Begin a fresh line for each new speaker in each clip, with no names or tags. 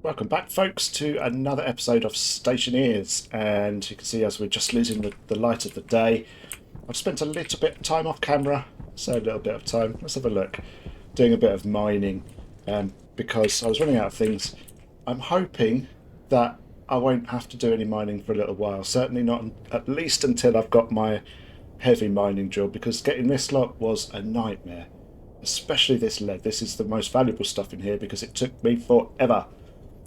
Welcome back, folks, to another episode of Stationeers. And you can see as we're just losing the light of the day, I've spent a little bit of time off camera. So a little bit of time. Let's have a look. Doing a bit of mining because I was running out of things. I'm hoping that I won't have to do any mining for a little while. Certainly not at least until I've got my heavy mining drill, because getting this lot was a nightmare. Especially this lead. This is the most valuable stuff in here because it took me forever.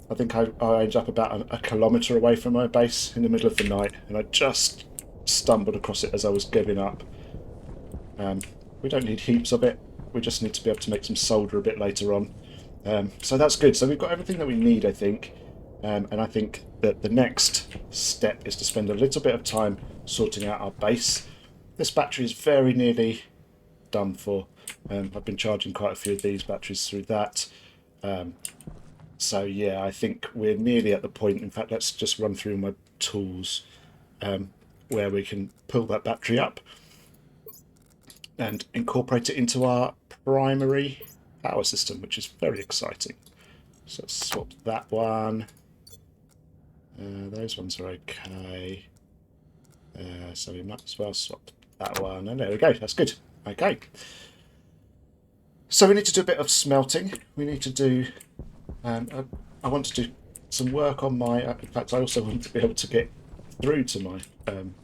I think I ended up about a kilometre away from my base in the middle of the night, and I just stumbled across it as I was giving up. We don't need heaps of it. We just need to be able to make some solder a bit later on. So that's good. So we've got everything that we need, I think. And I think that the next step is to spend a little bit of time sorting out our base. This battery is very nearly done for. I've been charging quite a few of these batteries through that. So yeah, I think we're nearly at the point. In fact, let's just run through my tools where we can pull that battery up and incorporate it into our primary power system, which is very exciting. So let's swap that one. Those ones are okay. So we might as well swap that one. And there we go. That's good. Okay. So we need to do a bit of smelting. We need to do... I want to do some work on my... in fact, I also want to be able to get through to my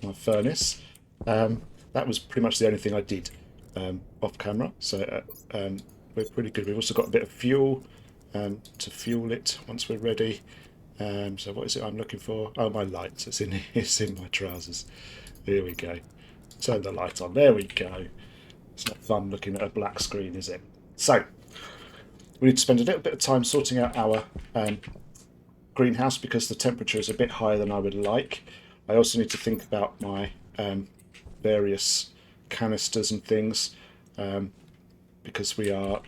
my furnace. That was pretty much the only thing I did off camera. So we're pretty good. We've also got a bit of fuel to fuel it once we're ready. So what is it I'm looking for? Oh, my lights. It's in my trousers. Here we go. Turn the light on. There we go. It's not fun looking at a black screen, is it? So we need to spend a little bit of time sorting out our greenhouse because the temperature is a bit higher than I would like. I also need to think about my various canisters and things because we are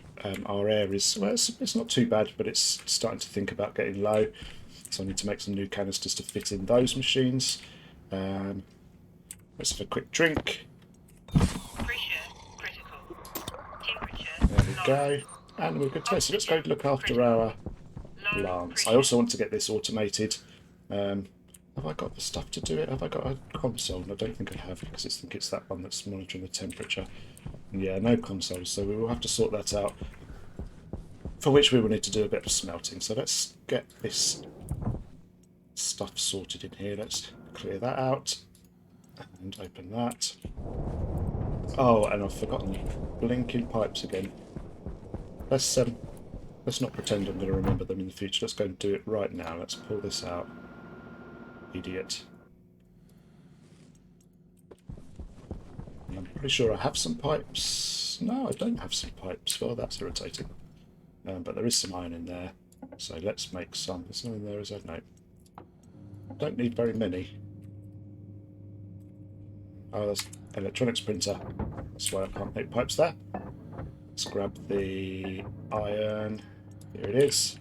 our air is, well, it's not too bad, but it's starting to think about getting low. So I need to make some new canisters to fit in those machines. Let's have a quick drink. There we go. And we're good to go. So let's go look after our plants. I also want to get this automated. Have I got the stuff to do it? Have I got a console? I don't think I have, because I think it's that one that's monitoring the temperature. Yeah, no console, so we will have to sort that out, for which we will need to do a bit of smelting. So let's get this stuff sorted in here. Let's clear that out and open that. Oh, and I've forgotten blinking pipes again. Let's not pretend I'm going to remember them in the future. Let's go and do it right now. Let's pull this out. Idiot. I'm pretty sure I have some pipes. No, I don't have some pipes. Well, that's irritating. But there is some iron in there. So let's make some. There's no in there, is there? No. Don't need very many. Oh, there's an electronics printer. That's why I can't make pipes there. Let's grab the iron. Here it is.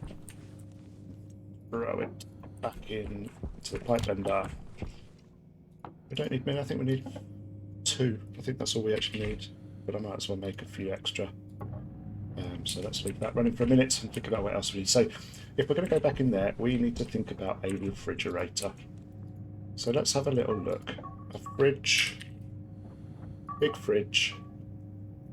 Throw it back in to the pipe bender. We don't need many. I think we need 2. I think that's all we actually need. But I might as well make a few extra. So let's leave that running for a minute and think about what else we need. So if we're going to go back in there, we need to think about a refrigerator. So let's have a little look. A fridge. Big fridge.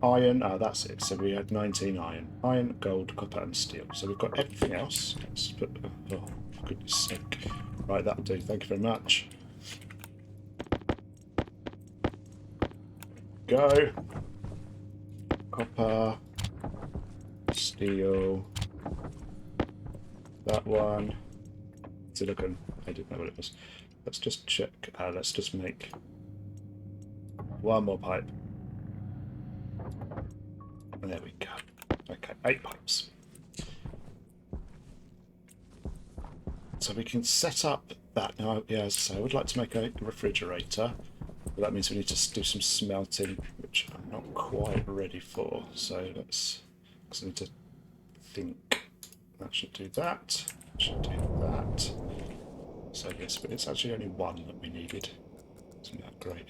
Iron, that's it. So we had 19 iron. Iron, gold, copper and steel. So we've got everything else. Let's put, oh, for goodness sake. Right, that'll do. Thank you very much. Go. Copper. Steel. That one. Silicon. I didn't know what it was. Let's just check. Let's just make one more pipe. There we go. Okay, 8 pipes. So we can set up that now. Yeah, as I say, I would like to make a refrigerator, but that means we need to do some smelting, which I'm not quite ready for. So let's, because I need to think. That should do that. That should do that. So yes, but it's actually only one that we needed. Isn't that great?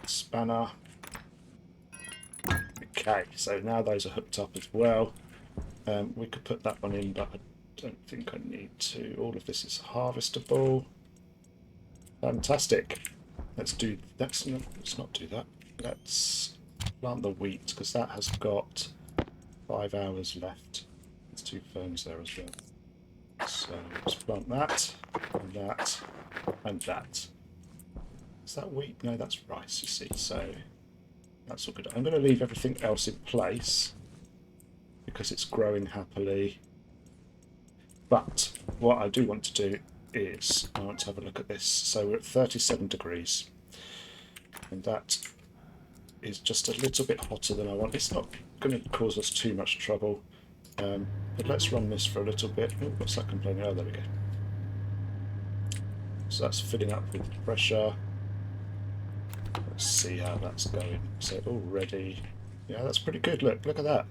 Spanner. Okay, so now those are hooked up as well. We could put that one in, but I don't think I need to. All of this is harvestable. Fantastic. Let's not do that. Let's plant the wheat, because that has got 5 hours left. There's 2 ferns there as well. So let's plant that, and that, and that. Is that wheat? No, that's rice, you see. So that's all good. I'm going to leave everything else in place because it's growing happily. But what I do want to do is I want to have a look at this. So we're at 37 degrees, and that is just a little bit hotter than I want. It's not going to cause us too much trouble, but let's run this for a little bit. Oh, what's that complaining? Oh, there we go. So that's filling up with pressure. Let's see how that's going. So already, yeah, that's pretty good. Look at that.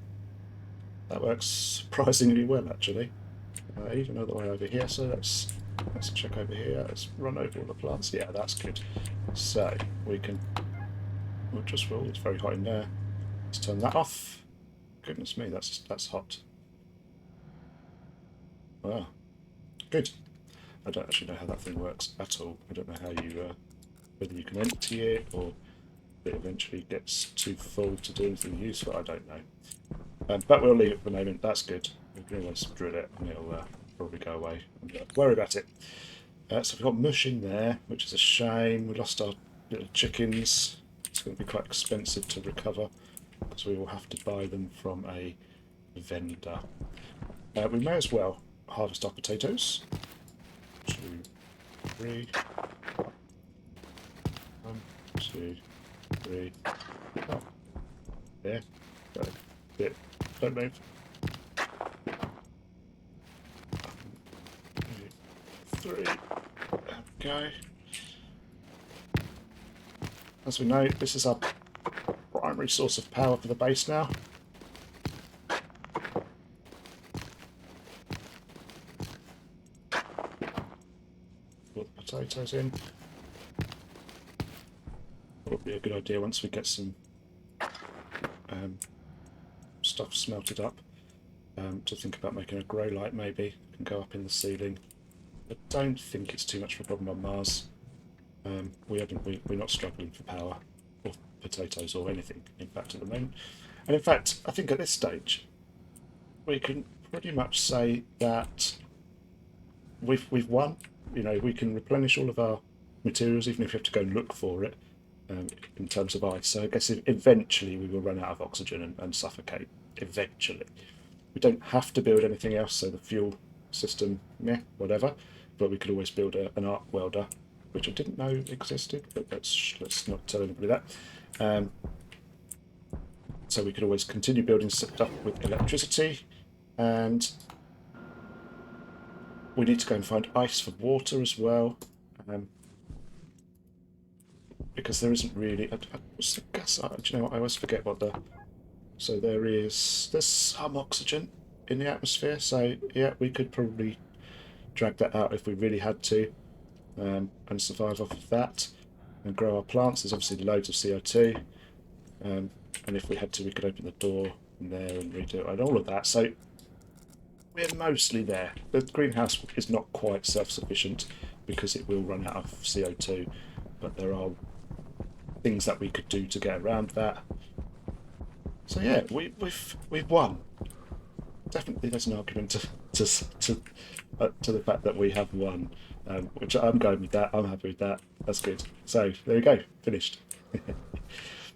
That works surprisingly well, actually. Even all the way over here. So let's check over here. Let's run over all the plants. Yeah, that's good. So we can. Well, it's very hot in there. Let's turn that off. Goodness me, that's hot. Wow, good. I don't actually know how that thing works at all. I don't know how you whether you can empty it or it eventually gets too full to do anything useful. I don't know. But we'll leave it for the moment. That's good. We can always drill it and it'll probably go away. Don't worry about it. So we've got mush in there, which is a shame. We lost our little chickens. It's going to be quite expensive to recover because we will have to buy them from a vendor. We may as well harvest our potatoes. 2, 3. 1, 2, 3. Oh, there. Go. Bit. Don't move. 3. There we go. As we know, this is our primary source of power for the base now. Put the potatoes in. Probably a good idea once we get some stuff smelted up to think about making a grow light. Maybe it can go up in the ceiling. I don't think it's too much of a problem on Mars. We're not struggling for power or potatoes or anything, in fact, at the moment. And in fact, I think at this stage we can pretty much say that we've won. You know, we can replenish all of our materials, even if we have to go and look for it in terms of ice. So I guess eventually we will run out of oxygen and suffocate. Eventually, we don't have to build anything else. So the fuel system, yeah, whatever. But we could always build an arc welder, which I didn't know existed. But let's not tell anybody that. So we could always continue building stuff with electricity, and we need to go and find ice for water as well, because there isn't really. What's the gas? Do you know what? I always forget what the. So there's some oxygen in the atmosphere. So yeah, we could probably drag that out if we really had to, and survive off of that, and grow our plants. There's obviously loads of CO2, and if we had to, we could open the door in there and redo it and all of that. So we're mostly there. The greenhouse is not quite self-sufficient because it will run out of CO2, but there are things that we could do to get around that. So yeah, we've won. Definitely, there's an argument to the fact that we have won, which I'm going with that. I'm happy with that. That's good. So there we go, finished.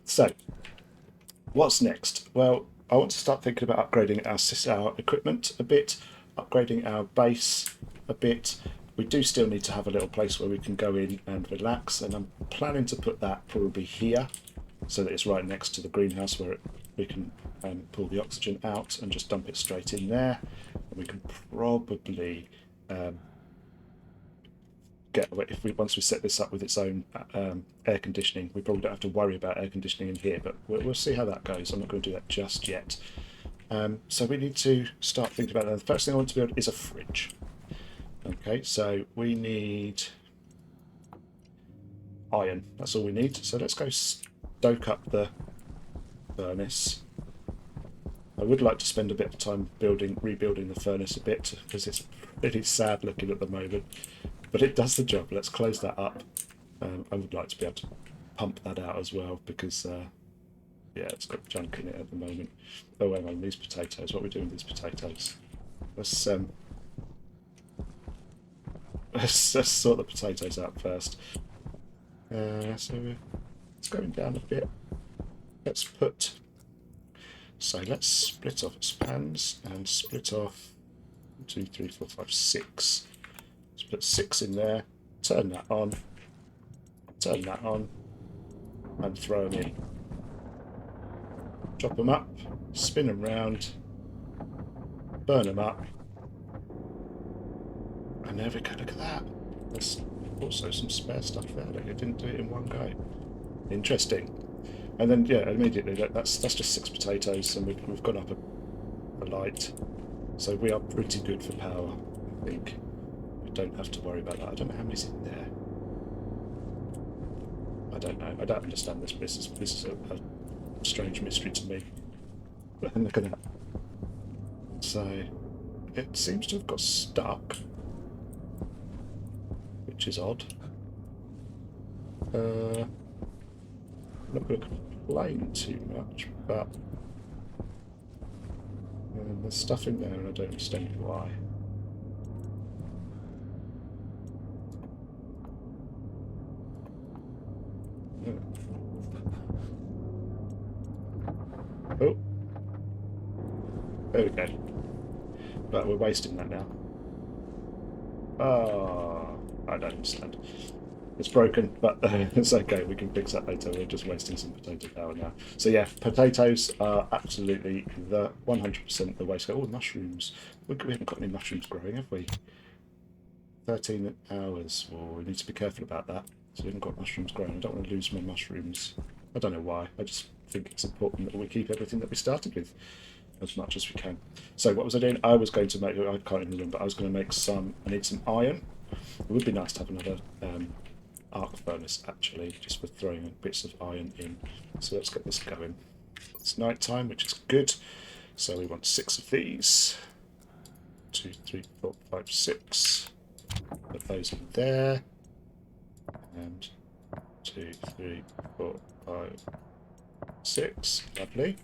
So what's next? Well, I want to start thinking about upgrading our equipment a bit, upgrading our base a bit. We do still need to have a little place where we can go in and relax, and I'm planning to put that probably here, so that it's right next to the greenhouse where we can pull the oxygen out and just dump it straight in there. And we can probably once we set this up with its own air conditioning, we probably don't have to worry about air conditioning in here, but we'll see how that goes. I'm not going to do that just yet. So we need to start thinking about that. The first thing I want to build is a fridge. Okay, so we need iron. That's all we need. So let's go stoke up the furnace. I would like to spend a bit of time rebuilding the furnace a bit, because it's pretty sad looking at the moment. But it does the job. Let's close that up. I would like to be able to pump that out as well, because yeah, it's got junk in it at the moment. Oh, hang on, these potatoes. What are we doing with these potatoes? Let's sort the potatoes out first. So it's going down a bit. Let's split off spans and split off 1, 2, 3, 4, 5, 6. Let's put 6 in there. Turn that on, and throw them in. Chop them up, spin them round, burn them up, and there we go. Look at that. There's also some spare stuff there. Like, I didn't do it in one go. Interesting. And then, yeah, immediately that's just 6 potatoes, and we've gone up a light, so we are pretty good for power. I think we don't have to worry about that. I don't know how many's in there. I don't know. I don't understand this. This is a strange mystery to me. And look at that. So it seems to have got stuck, which is odd. I'm not going to complain too much, but there's stuff in there and I don't understand why. Oh, there we go. But we're wasting that now. Oh, I don't understand. It's broken, but it's okay. We can fix that later. We're just wasting some potato power now. So yeah, potatoes are absolutely the 100% the way to go. Oh, mushrooms. We haven't got any mushrooms growing, have we? 13 hours. Oh, we need to be careful about that. So we haven't got mushrooms growing. I don't want to lose my mushrooms. I don't know why. I just think it's important that we keep everything that we started with as much as we can. So what was I doing? I was going to make, I can't even remember, I was going to make some, I need some iron. It would be nice to have another arc furnace actually, just for throwing bits of iron in. So let's get this going. It's night time, which is good. So we want 6 of these. 2, 3, 4, 5, 6. Put those in there. And 2, 3, 4, 5, 6. Lovely.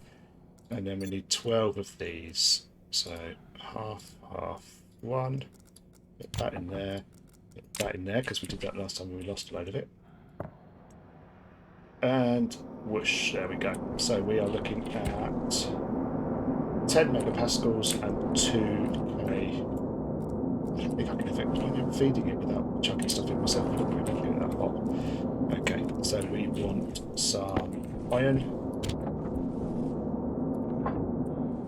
And then we need 12 of these. So half, 1. Put that in there. Put that in there, because we did that last time and we lost a load of it. And whoosh, there we go. So we are looking at 10 megapascals and 2K. I don't think I can effectively, I'm feeding it without chucking stuff in myself. I don't think I can do that hot. Okay, so we want some iron. I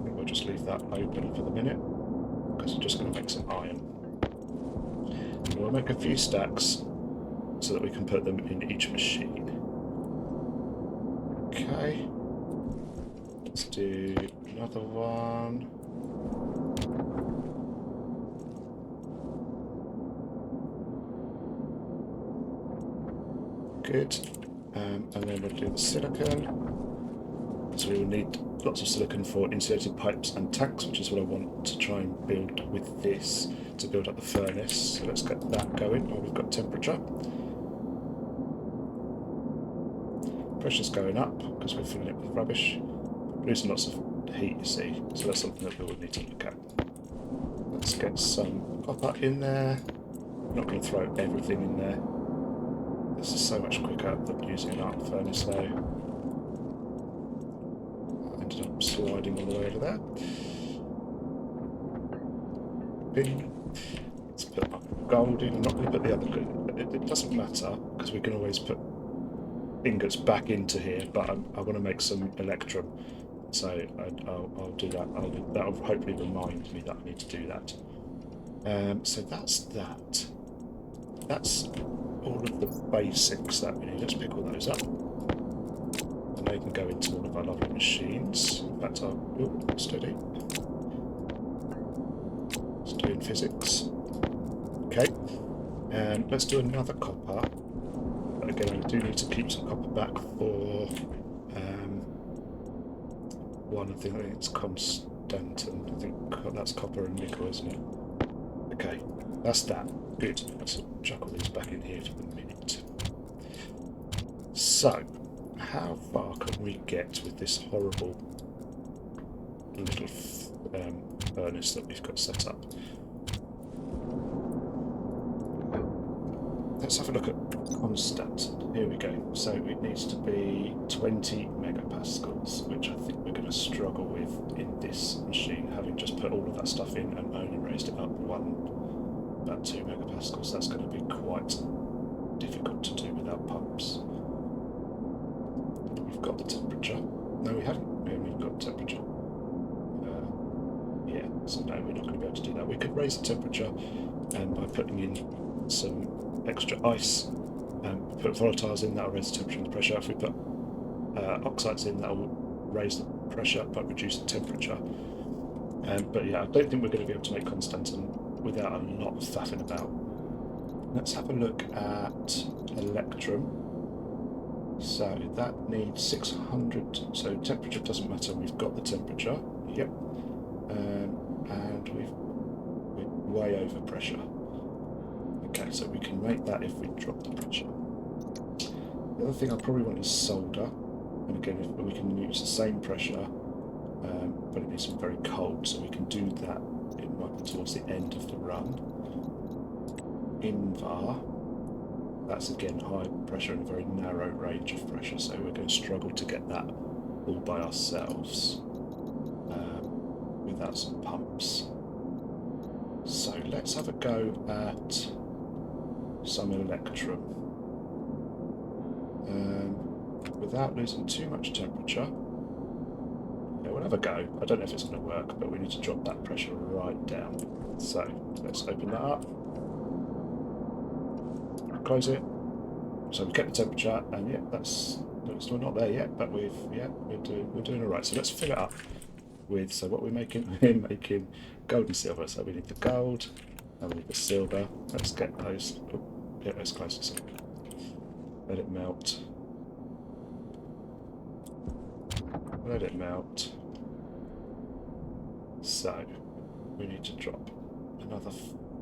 think we'll just leave that open for the minute, because we're just going to make some iron. And we'll make a few stacks so that we can put them in each machine. Okay. Let's do another one. Good. And then we'll do the silicon. So we will need lots of silicon for insulated pipes and tanks, which is what I want to try and build with this to build up the furnace. So let's get that going. Oh, we've got temperature. Pressure's going up because we're filling it with rubbish. Losing lots of heat, you see. So that's something that we will need to look at. Let's get some copper in there. I'm not going to throw everything in there. This is so much quicker than using an arc furnace though. I ended up sliding all the way over there. Ping. Let's put gold in. I'm not going to put the other gold. It doesn't matter because we can always put ingots back into here, but I want to make some electrum. So I'll do that. That'll hopefully remind me that I need to do that. So that's that. That's all of the basics that we need. Let's pick all those up. And they can go into one of our lovely machines. In fact, steady. It's doing physics. Okay. And let's do another copper. But again, I do need to keep some copper back for one. I think it's Constantin. I think that's copper and nickel, isn't it? Okay, that's that. Good. Let's chuck all these back in here for the minute. So, how far can we get with this horrible little furnace that we've got set up? Let's have a look at constant. Here we go. So it needs to be 20 megapascals, which I think we're going to struggle with in this machine, having just put all of that stuff in and only raised it up about 2 megapascals. That's going to be quite difficult to do without pumps. We've got the temperature. No, we haven't. We haven't got temperature. Yeah, so no, we're not going to be able to do that. We could raise the temperature by putting in some extra ice, put volatiles in, that'll raise the temperature and the pressure. If we put oxides in, that'll raise the pressure but reduce the temperature. But yeah, I don't think we're going to be able to make Constantin without a lot of faffing about. Let's have a look at electrum. So that needs 600, so temperature doesn't matter, we've got the temperature, yep. And we're way over pressure. Okay, so we can make that if we drop the pressure. The other thing I probably want is solder. And again, if we can use the same pressure, but it needs to be very cold, so we can do that. It might be towards the end of the run. Invar, that's again high pressure and a very narrow range of pressure, so we're going to struggle to get that all by ourselves without some pumps. So let's have a go at some electrum. Without losing too much temperature. Yeah, we'll have a go. I don't know if it's going to work, but we need to drop that pressure right down. So let's open that up. Close it. So we've kept the temperature, and yeah, we're not there yet, but we're doing all right. So let's fill it up with, so what we're making, we're making gold and silver. So we need the gold and we need the silver. Let's get those. Oh, yeah, let's close this up. Let it melt. Let it melt. So we need to drop another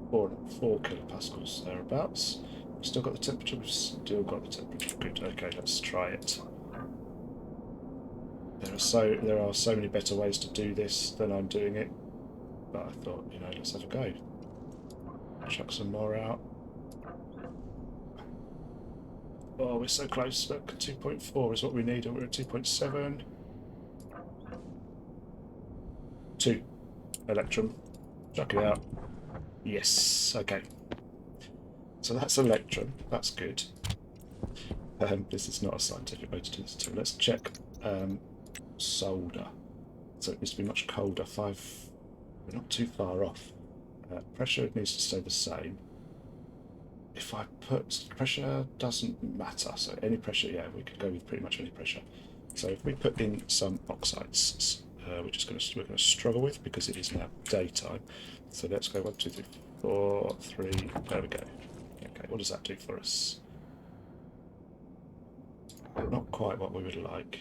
4 kilopascals thereabouts. We've still got the temperature. We've still got the temperature. Good. Okay, let's try it. There are so many better ways to do this than I'm doing it, but I thought, you know, let's have a go. Chuck some more out. Oh, we're so close. Look, 2.4 is what we need, and we're at 2.7. 2 electrum. Chuck it out. Yes. Okay. So that's electrum. That's good. This is not a scientific way to do this too. Let's check solder. So it needs to be much colder. We're not too far off. Pressure needs to stay the same. If I put pressure, doesn't matter. So any pressure, yeah, we could go with pretty much any pressure. So if we put in some oxides, we're going to struggle with because it is now daytime. So let's go 1, 2, 3, 4, 3. There we go. Okay, what does that do for us? Not quite what we would like,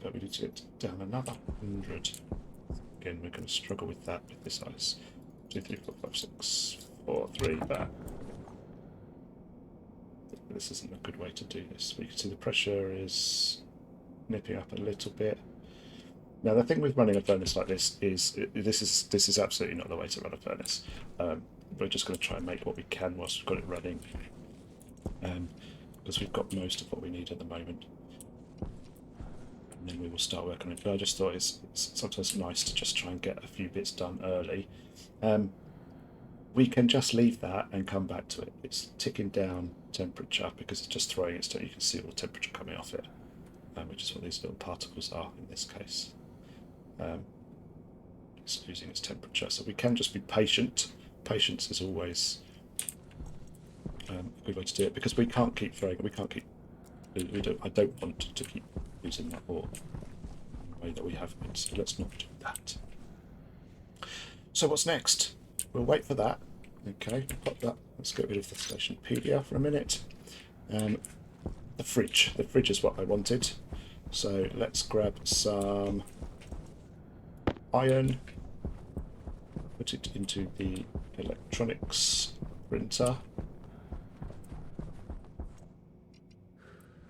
but we need to get down another 100. Again, we're going to struggle with that with this ice. 2, 3, 4, 5, 6, 4, 3. That. This isn't a good way to do this. But you can see the pressure is nipping up a little bit. Now the thing with running a furnace like this is this is absolutely not the way to run a furnace. We're just going to try and make what we can whilst we've got it running, because we've got most of what we need at the moment. And then we will start working on it. But I just thought it's sometimes nice to just try and get a few bits done early. We can just leave that and come back to it. It's ticking down temperature because it's just throwing it, so you can see all the temperature coming off it, which is what these little particles are in this case. It's losing its temperature, so we can just be patient. Patience is always a good way to do it, because we can't keep throwing it. I don't want to keep using that ore in the way that we have been, so let's not do that. So what's next? We'll wait for that. Okay, pop that. Let's get rid of the Stationpedia for a minute. The fridge. The fridge is what I wanted. So let's grab some iron, put it into the electronics printer.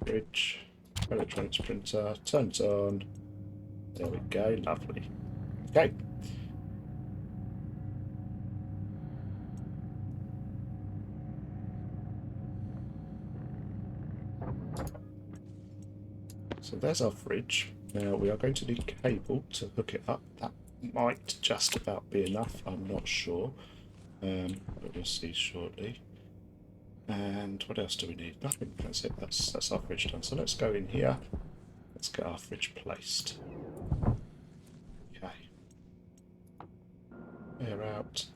Fridge, electronics printer, turn it on. There we go, lovely. Okay. So there's our fridge. Now we are going to need cable to hook it up. That might just about be enough, I'm not sure. But we'll see shortly. And what else do we need? Nothing, that's it, that's our fridge done. So let's go in here. Let's get our fridge placed. Okay. Air out.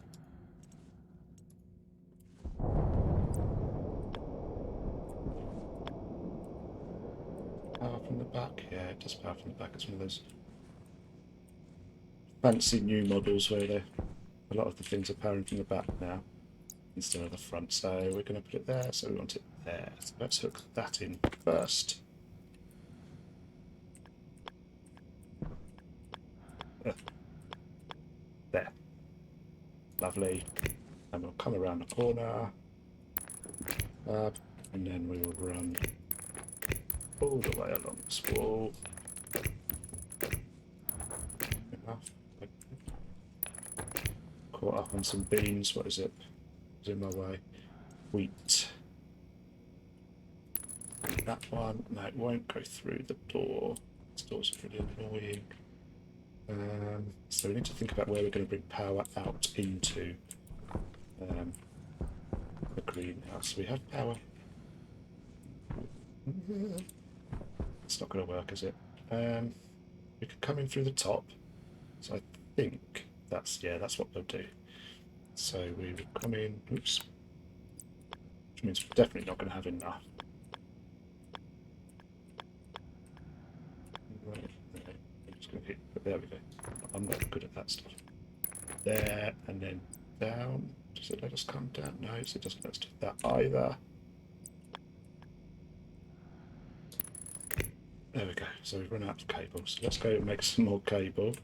Power from the back? Yeah, it does power from the back. It's one of those fancy new models where a lot of the things are powering from the back now instead of the front. So we're going to put it there, so we want it there. So let's hook that in first. There. Lovely. And we'll come around the corner. And then we will run all the way along this wall. Enough. Caught up on some beans. What is it? It's in my way. Wheat. That one. No, it won't go through the door. This door's pretty annoying. So we need to think about where we're going to bring power out into the greenhouse. We have power. It's not going to work, is it? We could come in through the top. So I think that's what we'll do. So we will come in. Oops. Which means we're definitely not going to have enough. Right. I'm just going to hit. There we go. I'm not good at that stuff. There and then down. Does it let us come down? No, so it doesn't let us do that either. There we go. So we've run out of cable. So let's go and make some more cable.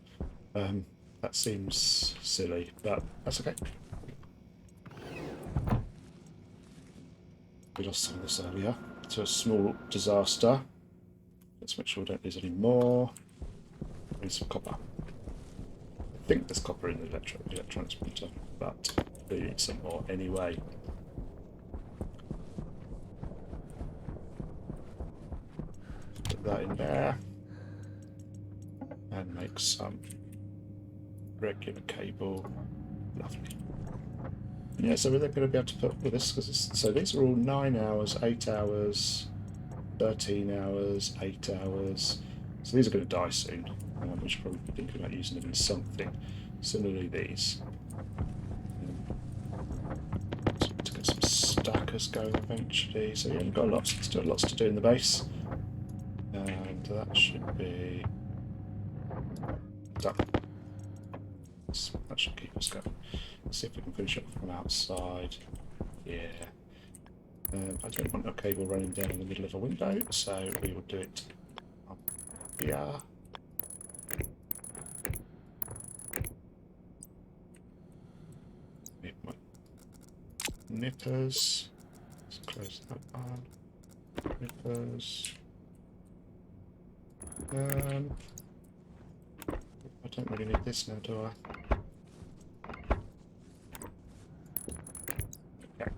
That seems silly, but that's okay. We lost some of this earlier to a small disaster. Let's make sure we don't lose any more. We need some copper. I think there's copper in the electronics printer, but we need some more anyway. Put that in there and make some regular cable. Lovely. Yeah, so we're going to be able to put with this because so these are all 9 hours, 8 hours, 13 hours, 8 hours. So these are going to die soon. We should probably be thinking about using them in something. Similarly, these. So we need to get some stackers going eventually. So yeah, we've got lots to do in the base, and that should be done. That should keep us going. Let's see if we can finish it from outside. Yeah. I don't want a cable running down in the middle of a window, so we will do it up here. Need my nippers. Let's close that on. Nippers. I don't really need this now, do I? Okay. There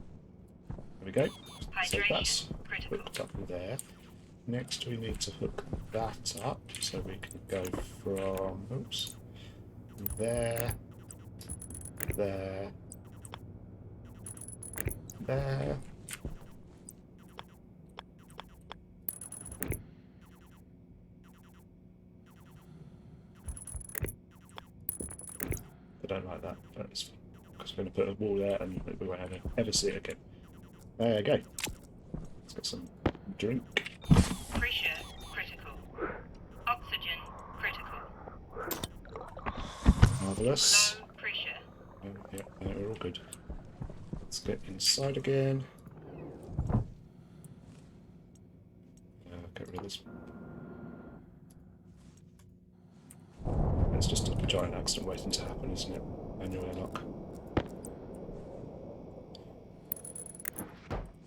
we go. So that's hooked up there. Next we need to hook that up so we can go from, oops, there, there, there. I don't like that, but it's fine, because we're going to put a wall there and we won't ever see it again. There you go. Let's get some drink.
Pressure critical. Oxygen critical.
Marvellous.
Low pressure.
Yeah, we're all good. Let's get inside again. Get rid of this it's just a giant accident waiting to happen, isn't it? Manual airlock.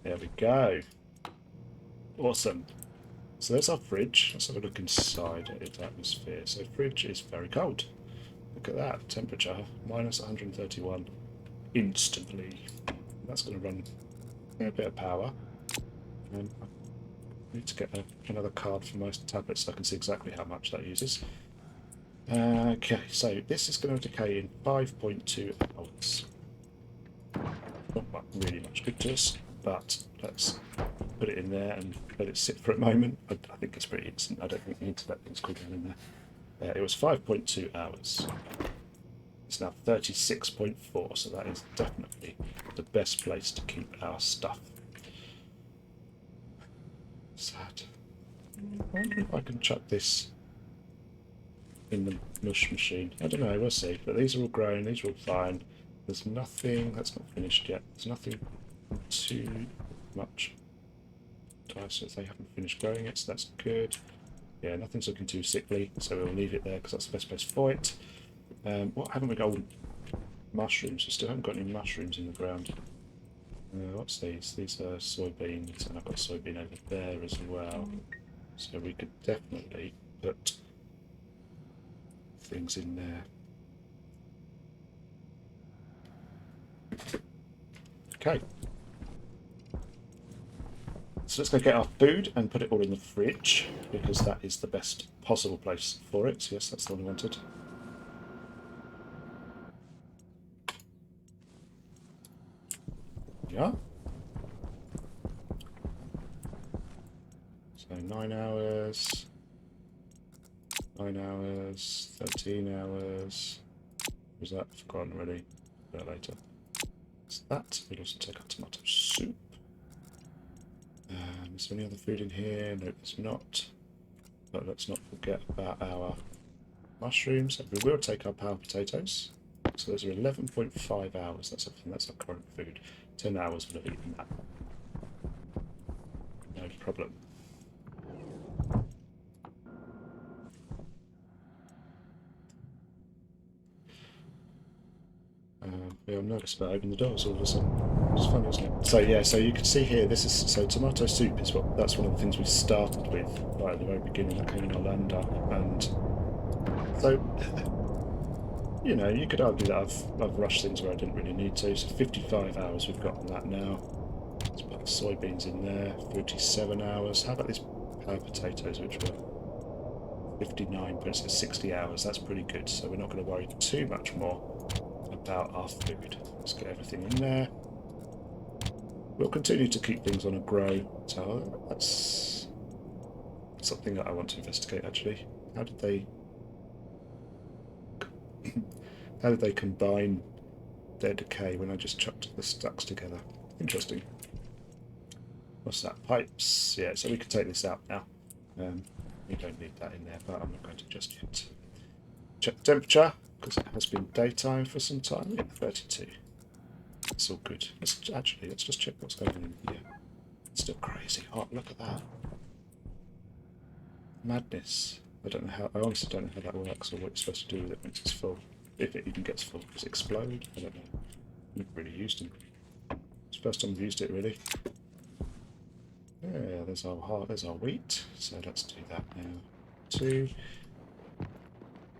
There we go. Awesome. So there's our fridge. Let's have a look inside its atmosphere. So fridge is very cold. Look at that. Temperature, minus 131 instantly. That's going to run a bit of power. I need to get another card for my tablet so I can see exactly how much that uses. Okay, so this is going to decay in 5.2 hours. Not really much good to us, but let's put it in there and let it sit for a moment. I think it's pretty instant. I don't think we need to let things cool down in there. It was 5.2 hours. It's now 36.4, so that is definitely the best place to keep our stuff. Sad. I wonder if I can chuck this in the mush machine. I don't know, we'll see. But these are all grown, these are all fine. There's nothing that's not finished yet. There's nothing too much. So they haven't finished growing it, so that's good. Yeah, nothing's looking too sickly, so we'll leave it there because that's the best place for it. What haven't we got? Oh, mushrooms. We still haven't got any mushrooms in the ground. What's these? These are soybeans, and I've got a soybean over there as well. So we could definitely put things in there. Okay. So let's go get our food and put it all in the fridge, because that is the best possible place for it. Yes, that's the one we wanted. Yeah. So 9 hours, 9 hours, 13 hours. Was that forgotten already? A bit later. So that. We'll also take our tomato soup. Is there any other food in here? No, there's not. But let's not forget about our mushrooms. We will take our power potatoes. So those are 11.5 hours. That's everything. That's our current food. 10 hours would have eaten that. No problem. Yeah, I'm nervous about opening the doors all of a sudden. It's funny, isn't it? So yeah, so you can see here, this is, so tomato soup is that's one of the things we started with right at the very beginning. That came in our lander, and so you know, you could argue that I've rushed things where I didn't really need to. So 55 hours we've got on that now. Let's put the soybeans in there. 47 hours. How about these power potatoes, which were 59, but it says 60 hours. That's pretty good. So we're not going to worry too much more about our food. Let's get everything in there. We'll continue to keep things on a grow. So that's something that I want to investigate actually. How did they combine their decay when I just chucked the stacks together? Interesting. What's that? Pipes. Yeah, so we can take this out now. We don't need that in there, but I'm not going to just yet. Check the temperature, because it has been daytime for some time. Yeah, 32. It's all good. Let's just check what's going on in here. It's still crazy hot. Look at that. Madness. I honestly don't know how that works or what you're supposed to do with it when it's full. If it even gets full. Does it explode? I don't know. I've never really used them. It's the first time I've used it really. Yeah, there's our wheat. So let's do that now. 2.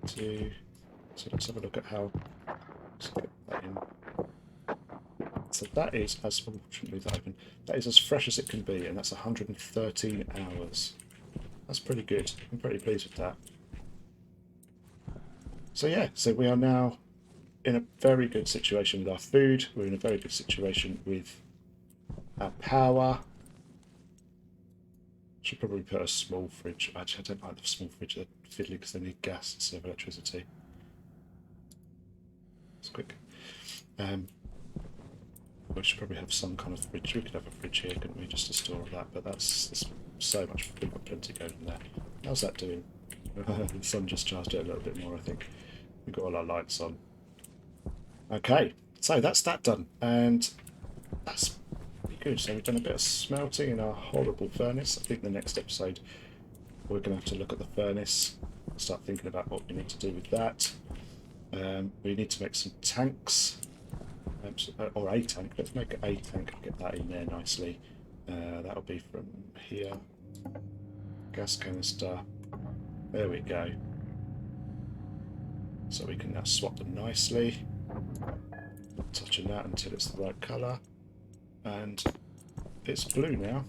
So let's have a look at how. Let's get that in. So that is that is as fresh as it can be, and that's 113 hours. That's pretty good. I'm pretty pleased with that. So yeah, so we are now in a very good situation with our food. We're in a very good situation with our power. Should probably put a small fridge. Actually, I don't like the small fridge. They're fiddly because they need gas instead of electricity. It's quick. We should probably have some kind of fridge. We could have a fridge here, couldn't we, just to store all that? But that's so much. We've got plenty going in there. How's that doing? The sun just charged it a little bit more, I think. We've got all our lights on. Okay, so that's that done, and that's pretty good. So we've done a bit of smelting in our horrible furnace. I think the next episode we're going to have to look at the furnace start thinking about what we need to do with that. We need to make some tanks, or a tank. Let's make a tank and get that in there nicely. That'll be from here. Gas canister. There we go. So we can now swap them nicely. Not touching that until it's the right colour. And it's blue now,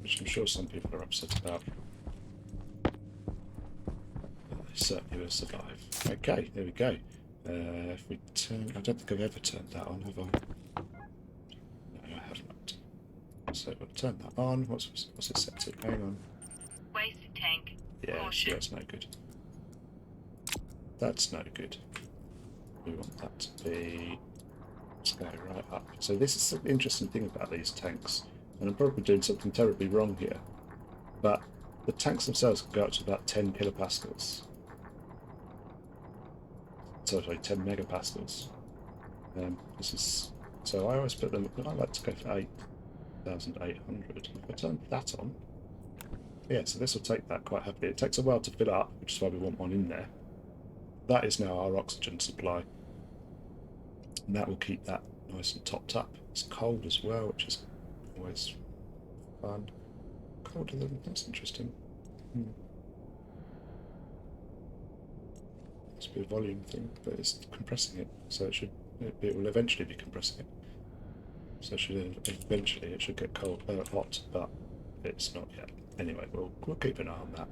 which I'm sure some people are upset about. But they certainly will survive. Okay, there we go. If we turn... I don't think I've ever turned that on, have I? No, I have not. So we'll turn that on. What's it set to? Hang on.
Waste tank.
Yeah,
Caution.
that's no good. That's no good. We want that to be... Let's go right up. So this is the interesting thing about these tanks, and I'm probably doing something terribly wrong here, but the tanks themselves can go up to about 10 kilopascals. Sorry, 10 megapascals. This is... So I always put them... I like to go for 8,800. If I turn that on... Yeah, so this will take that quite happily. It takes a while to fill up, which is why we want one in there. That is now our oxygen supply. And that will keep that nice and topped up. It's cold as well, which is always fun. Colder than... That's interesting. Must be a volume thing, but it's compressing it, so it will eventually be compressing it. So eventually it should get cold, hot, but it's not yet. Anyway, we'll keep an eye on that.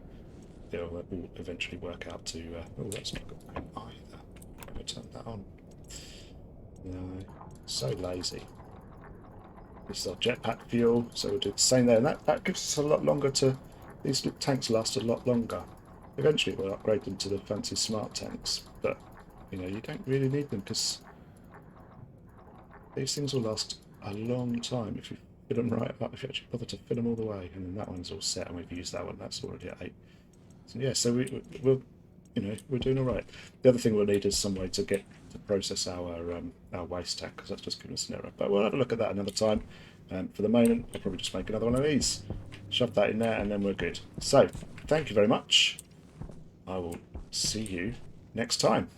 It will eventually work out to... oh, that's not going either. I'm going to turn that on. No, so lazy. This is our jetpack fuel, so we'll do the same there. And that gives us a lot longer to... These tanks last a lot longer. Eventually we'll upgrade them to the fancy smart tanks, but, you know, you don't really need them because these things will last a long time if you fill them right up, if you actually bother to fill them all the way. And then that one's all set, and we've used that one. That's already at 8. So yeah, so we'll, you know, we're doing all right. The other thing we'll need is some way to process our waste tank, because that's just giving us an error. But we'll have a look at that another time. For the moment, I'll probably just make another one of these, shove that in there, and then we're good. So thank you very much. I will see you next time.